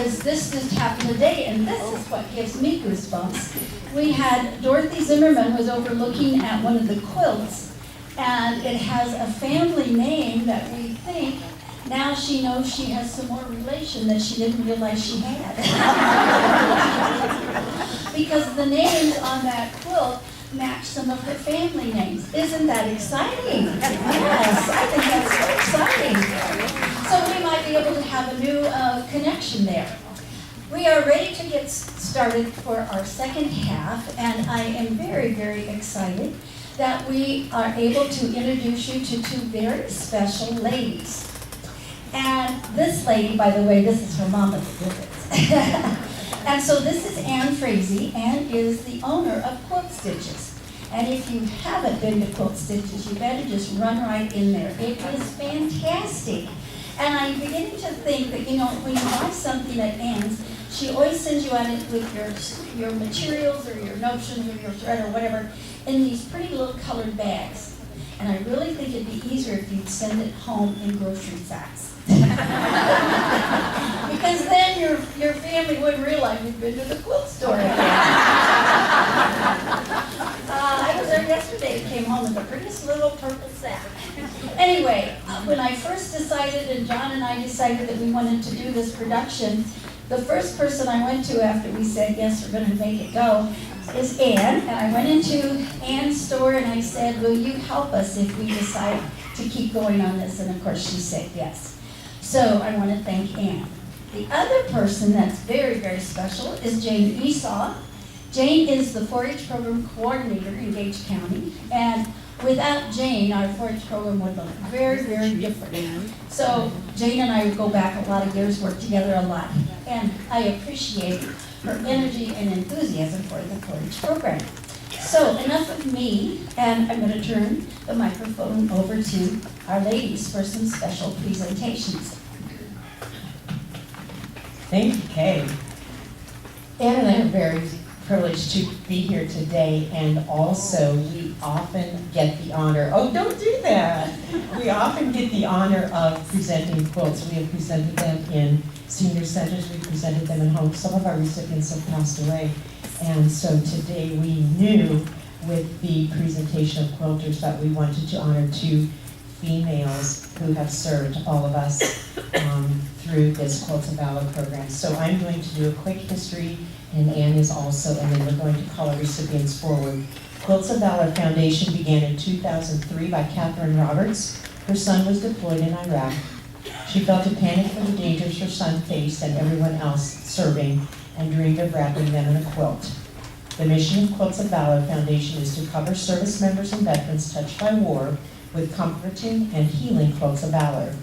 is this just happened today, and this is what gives me goosebumps. We had Dorothy Zimmerman was overlooking at one of the quilts, and it has a family name that we think now she knows she has some more relation that she didn't realize she had. Because the names on that quilt match some of her family names. Isn't that exciting? Yes, I think that's so exciting. So we might be able to have a new connection there. We are ready to get started for our second half, and I am very, very excited that we are able to introduce you to two very special ladies. And this lady, by the way, this is her mama that did it. And so this is Ann Frazee. Ann is the owner of Quilt Stitches. And if you haven't been to Quilt Stitches, you better just run right in there. It is fantastic. And I'm beginning to think that, you know, when you buy something at Ann's, she always sends you out with your materials or your notions or your thread or whatever in these pretty little colored bags. And I really think it'd be easier if you'd send it home in grocery sacks. Because then your family wouldn't realize you've been to the quilt store again. I was there yesterday and came home with the prettiest little purple sack. Anyway, when I first decided, and John and I decided that we wanted to do this production, the first person I went to after we said, yes, we're going to make it go, is Ann. And I went into Ann's store and I said, will you help us if we decide to keep going on this? And of course she said yes. So I want to thank Ann. The other person that's very, very special is Jane Esau. Jane is the 4-H program coordinator in Gage County. And without Jane, our 4-H program would look very, very different. So Jane and I would go back a lot of years, work together a lot. And I appreciate her energy and enthusiasm for the 4-H program. So enough of me, and I'm going to turn the microphone over to our ladies for some special presentations. Thank you, Kay. Ann and I are very privileged to be here today, and also we often get the honor, oh, don't do that! We often get the honor of presenting quilts. We have presented them in senior centers, we presented them in homes. Some of our recipients have passed away. And so today we knew with the presentation of Quilters that we wanted to honor two females who have served all of us through this Quilts of Valor program. So I'm going to do a quick history, and Ann is also, and then we're going to call our recipients forward. Quilts of Valor Foundation began in 2003 by Catherine Roberts. Her son was deployed in Iraq. She felt a panic for the dangers her son faced and everyone else serving, and dreamed of wrapping them in a quilt. The mission of Quilts of Valor Foundation is to cover service members and veterans touched by war with comforting and healing quilts of valor.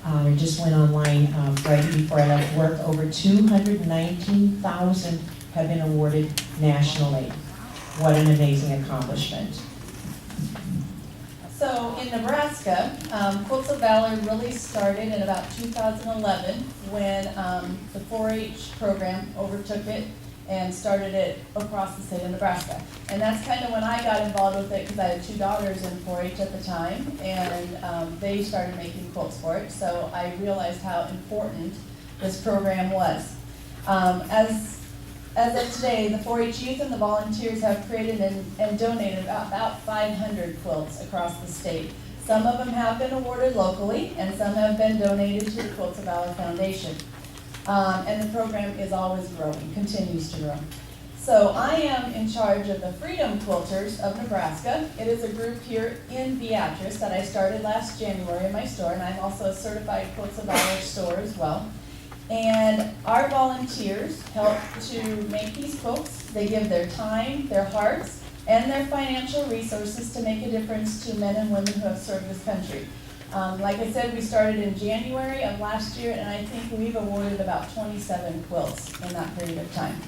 I just went online right before I left work. Over 219,000 have been awarded nationally. What an amazing accomplishment. So in Nebraska, Quilts of Valor really started in about 2011 when the 4-H program overtook it and started it across the state of Nebraska. And that's kind of when I got involved with it because I had 2 daughters in 4-H at the time, and they started making quilts for it. So I realized how important this program was. As of today, the 4-H youth and the volunteers have created and donated about 500 quilts across the state. Some of them have been awarded locally, and some have been donated to the Quilts of Valor Foundation. And the program is always growing, continues to grow. So I am in charge of the Freedom Quilters of Nebraska. It is a group here in Beatrice that I started last January in my store, and I'm also a certified Quilts of Valor store as well. And our volunteers help to make these quilts. They give their time, their hearts, and their financial resources to make a difference to men and women who have served this country. Like I said, we started in January of last year, and I think we've awarded about 27 quilts in that period of time.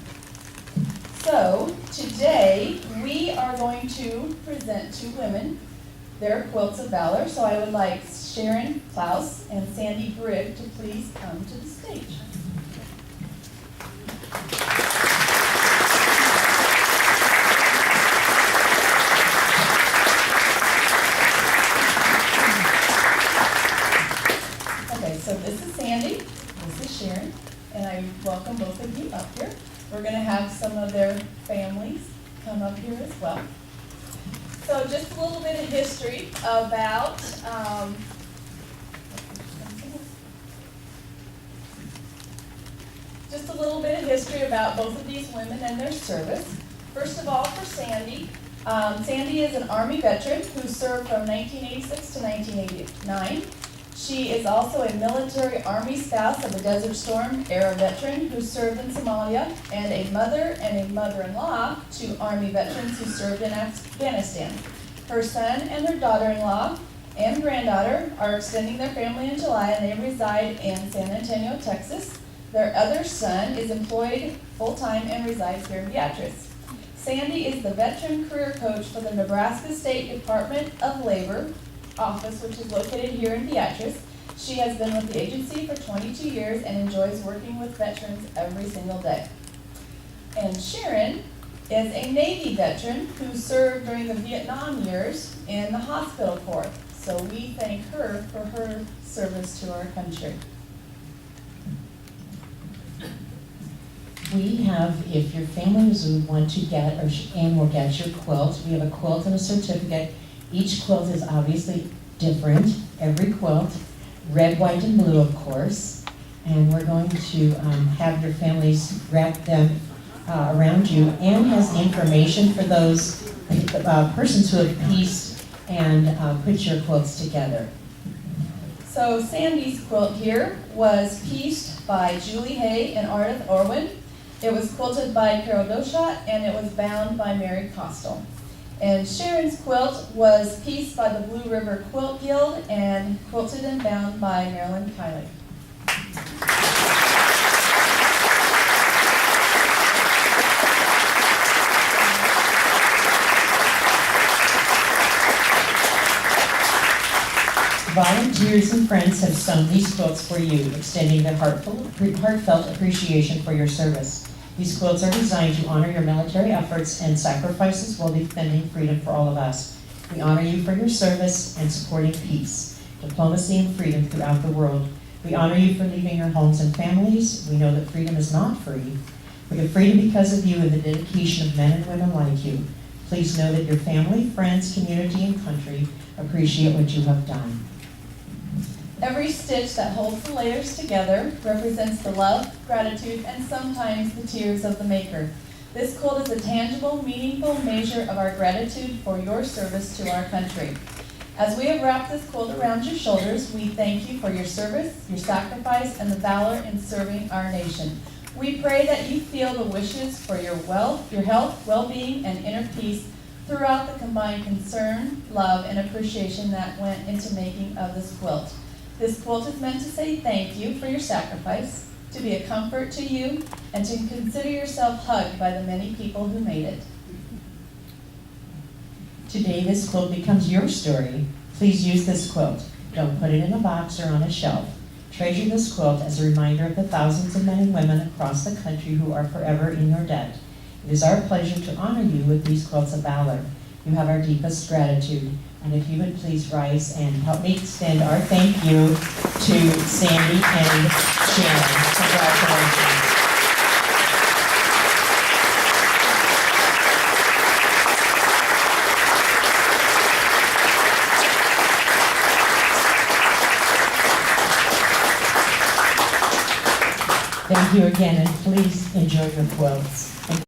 So today we are going to present 2 women their Quilts of Valor. So I would like Sharon Klaus and Sandy Brigg to please come to the stage. Okay, so this is Sandy, this is Sharon, and I welcome welcome both of you up here. We're gonna have some of their families come up here as well. So just a little bit of history about, just a little bit of history about both of these women and their service. First of all, for Sandy. Sandy is an Army veteran who served from 1986 to 1989. She is also a military Army spouse of a Desert Storm era veteran who served in Somalia, and a mother-in-law to Army veterans who served in Afghanistan. Her son and her daughter-in-law and granddaughter are extending their family in July, and they reside in San Antonio, Texas. Their other son is employed full-time and resides here in Beatrice. Sandy is the veteran career coach for the Nebraska State Department of Labor office, which is located here in Beatrice. She has been with the agency for 22 years and enjoys working with veterans every single day. And Sharon is a Navy veteran who served during the Vietnam years in the hospital corps. So we thank her for her service to our country. We have, if your families would want to get, and will get your quilt, we have a quilt and a certificate. Each quilt is obviously different, every quilt, red, white, and blue, of course. And we're going to have your families wrap them around you, and has the information for those persons who have pieced and put your quilts together. So Sandy's quilt here was pieced by Julie Hay and Ardith Orwin. It was quilted by Carol Doshat, and it was bound by Mary Costal. And Sharon's quilt was pieced by the Blue River Quilt Guild and quilted and bound by Marilyn Kiley. Volunteers and friends have sewn these quilts for you, extending their heartfelt appreciation for your service. These quilts are designed to honor your military efforts and sacrifices while defending freedom for all of us. We honor you for your service and supporting peace, diplomacy, and freedom throughout the world. We honor you for leaving your homes and families. We know that freedom is not free. We have freedom because of you and the dedication of men and women like you. Please know that your family, friends, community, and country appreciate what you have done. Every stitch that holds the layers together represents the love, gratitude, and sometimes the tears of the maker. This quilt is a tangible, meaningful measure of our gratitude for your service to our country. As we have wrapped this quilt around your shoulders, we thank you for your service, your sacrifice, and the valor in serving our nation. We pray that you feel the wishes for your health, well-being, and inner peace throughout the combined concern, love, and appreciation that went into making of this quilt. This quilt is meant to say thank you for your sacrifice, to be a comfort to you, and to consider yourself hugged by the many people who made it. Today, this quilt becomes your story. Please use this quilt. Don't put it in a box or on a shelf. Treasure this quilt as a reminder of the thousands of men and women across the country who are forever in your debt. It is our pleasure to honor you with these quilts of valor. You have our deepest gratitude. And if you would please rise and help me extend our thank you to Sandy and Sharon. Congratulations. Thank you again, and please enjoy your quilts.